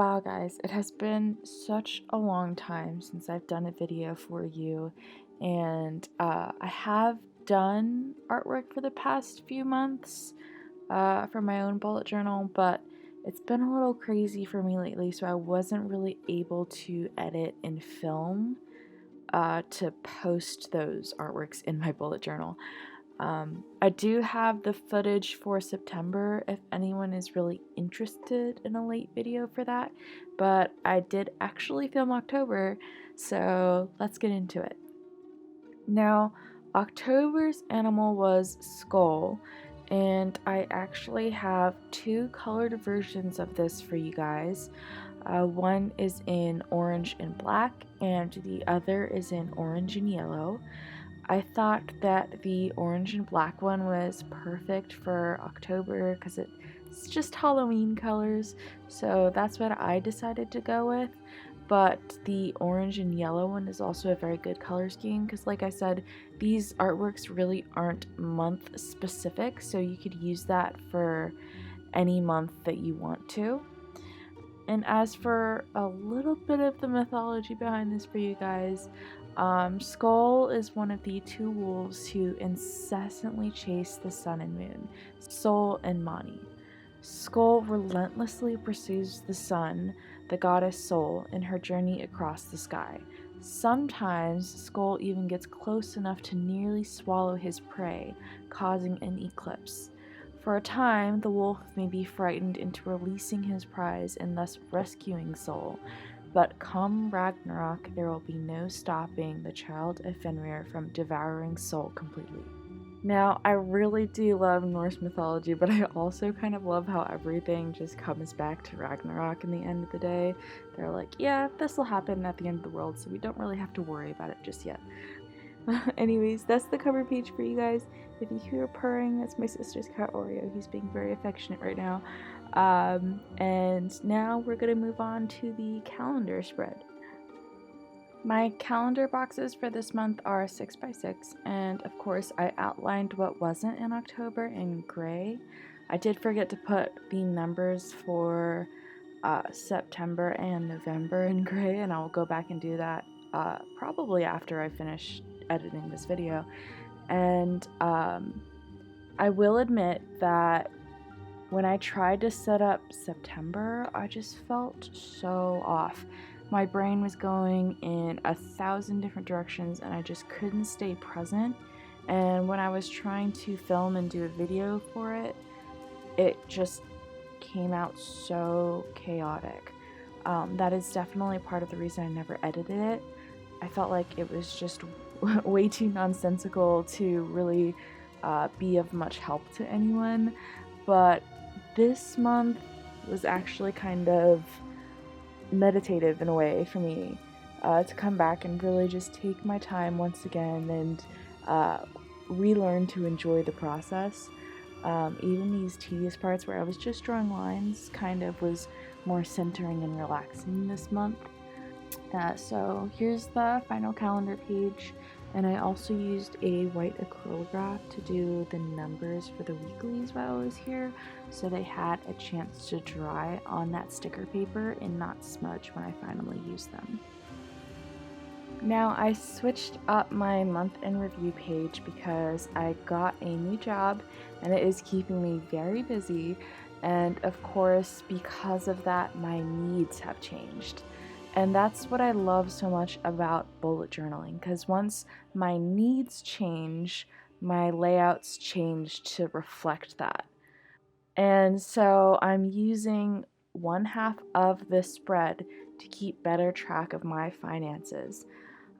Wow, guys, it has been such a long time since I've done a video for you, and I have done artwork for the past few months for my own bullet journal, but it's been a little crazy for me lately, so I wasn't really able to edit and film to post those artworks in my bullet journal. I do have the footage for September if anyone is really interested in a late video for that, but I did actually film October, so let's get into it. Now, October's animal was SKOLL, and I actually have two colored versions of this for you guys. One is in orange and black, and the other is in orange and yellow. I thought that the orange and black one was perfect for October because it's just Halloween colors, so that's what I decided to go with. But the orange and yellow one is also a very good color scheme because, like I said, these artworks really aren't month specific, so you could use that for any month that you want to. And as for a little bit of the mythology behind this for you guys, SKOLL is one of the two wolves who incessantly chase the sun and moon, Sol and Mani. SKOLL relentlessly pursues the sun, the goddess Sol, in her journey across the sky. Sometimes SKOLL even gets close enough to nearly swallow his prey, causing an eclipse. For a time, the wolf may be frightened into releasing his prize and thus rescuing Sol, but come Ragnarok, there will be no stopping the child of Fenrir from devouring Sol completely. Now, I really do love Norse mythology, but I also kind of love how everything just comes back to Ragnarok in the end of the day. They're like, yeah, this will happen at the end of the world, so we don't really have to worry about it just yet. Anyways, that's the cover page for you guys. If you hear purring, that's my sister's cat Oreo. He's being very affectionate right now. And now we're gonna move on to the calendar spread. My calendar boxes for this month are 6x6, and of course I outlined what wasn't in October in gray. I did forget to put the numbers for September and November in gray, and I'll go back and do that probably after I finish editing this video. And I will admit that when I tried to set up September, I just felt so off. My brain was going in 1,000 different directions and I just couldn't stay present. And when I was trying to film and do a video for it, it just came out so chaotic. That is definitely part of the reason I never edited it. I felt like it was just way too nonsensical to really be of much help to anyone. But this month was actually kind of meditative in a way for me, to come back and really just take my time once again and relearn to enjoy the process. Even these tedious parts where I was just drawing lines kind of was more centering and relaxing this month. So here's the final calendar page, and I also used a white acrylograph to do the numbers for the weeklies while I was here, so they had a chance to dry on that sticker paper and not smudge when I finally used them. Now, I switched up my month in review page because I got a new job and it is keeping me very busy, and of course because of that my needs have changed. And that's what I love so much about bullet journaling, because once my needs change, my layouts change to reflect that. And so I'm using one half of this spread to keep better track of my finances.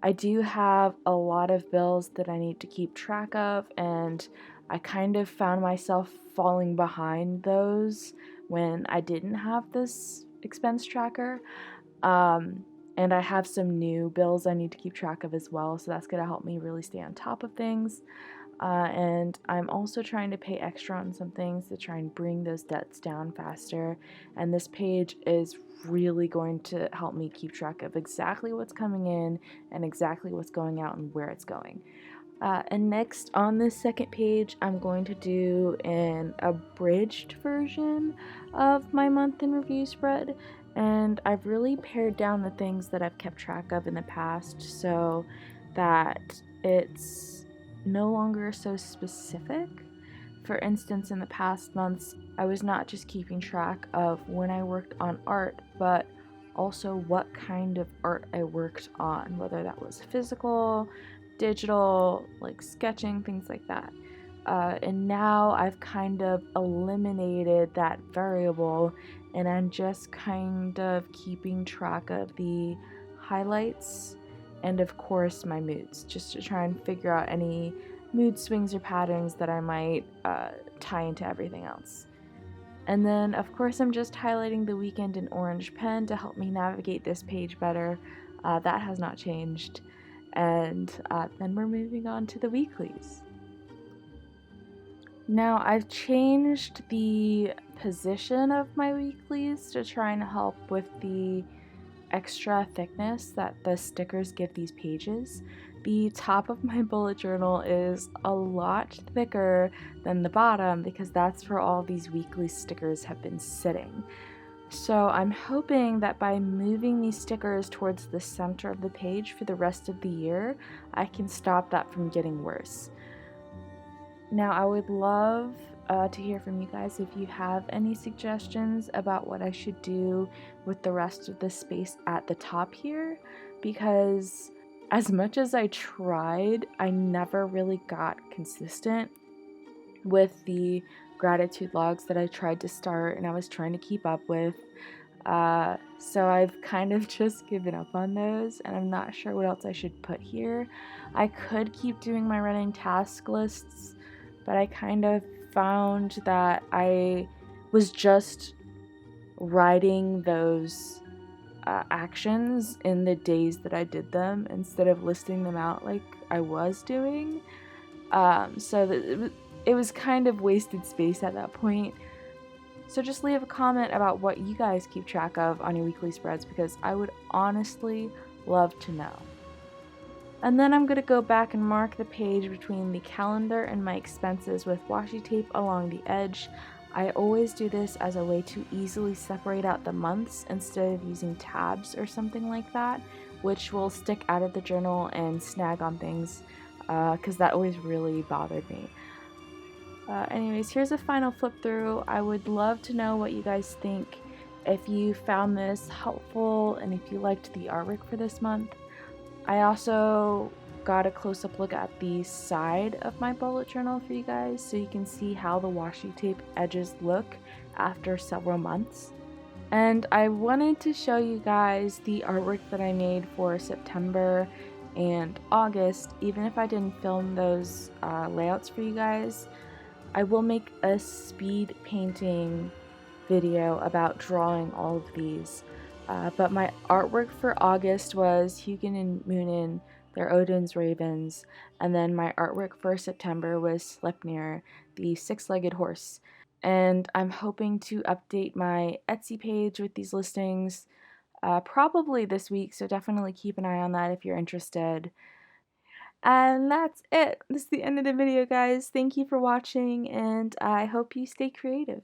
I do have a lot of bills that I need to keep track of, and I kind of found myself falling behind those when I didn't have this expense tracker. And I have some new bills I need to keep track of as well, so that's going to help me really stay on top of things. And I'm also trying to pay extra on some things to try and bring those debts down faster. And this page is really going to help me keep track of exactly what's coming in and exactly what's going out and where it's going. And next on this second page, I'm going to do an abridged version of my month in review spread. And I've really pared down the things that I've kept track of in the past so that it's no longer so specific. For instance, in the past months, I was not just keeping track of when I worked on art, but also what kind of art I worked on, whether that was physical, digital, like sketching, things like that. And now I've kind of eliminated that variable, and I'm just kind of keeping track of the highlights and, of course, my moods, just to try and figure out any mood swings or patterns that I might tie into everything else. And then, of course, I'm just highlighting the weekend in orange pen to help me navigate this page better. That has not changed. And then we're moving on to the weeklies. Now, I've changed the position of my weeklies to try and help with the extra thickness that the stickers give these pages. The top of my bullet journal is a lot thicker than the bottom because that's where all these weekly stickers have been sitting. So I'm hoping that by moving these stickers towards the center of the page for the rest of the year, I can stop that from getting worse. Now, I would love to hear from you guys if you have any suggestions about what I should do with the rest of the space at the top here, because as much as I tried, I never really got consistent with the gratitude logs that I tried to start and I was trying to keep up with. So I've kind of just given up on those, and I'm not sure what else I should put here. I could keep doing my running task lists, but I kind of found that I was just writing those actions in the days that I did them instead of listing them out like I was doing. So it was kind of wasted space at that point. So just leave a comment about what you guys keep track of on your weekly spreads, because I would honestly love to know. And then I'm going to go back and mark the page between the calendar and my expenses with washi tape along the edge. I always do this as a way to easily separate out the months instead of using tabs or something like that, which will stick out of the journal and snag on things, because that always really bothered me. Anyways, here's a final flip through. I would love to know what you guys think, if you found this helpful and if you liked the artwork for this month. I also got a close-up look at the side of my bullet journal for you guys so you can see how the washi tape edges look after several months. And I wanted to show you guys the artwork that I made for September and August, even if I didn't film those layouts for you guys. I will make a speed painting video about drawing all of these. But my artwork for August was Hugin and Munin, they're Odin's ravens, and then my artwork for September was Sleipnir, the six-legged horse. And I'm hoping to update my Etsy page with these listings probably this week, so definitely keep an eye on that if you're interested. And that's it. This is the end of the video, guys. Thank you for watching, and I hope you stay creative.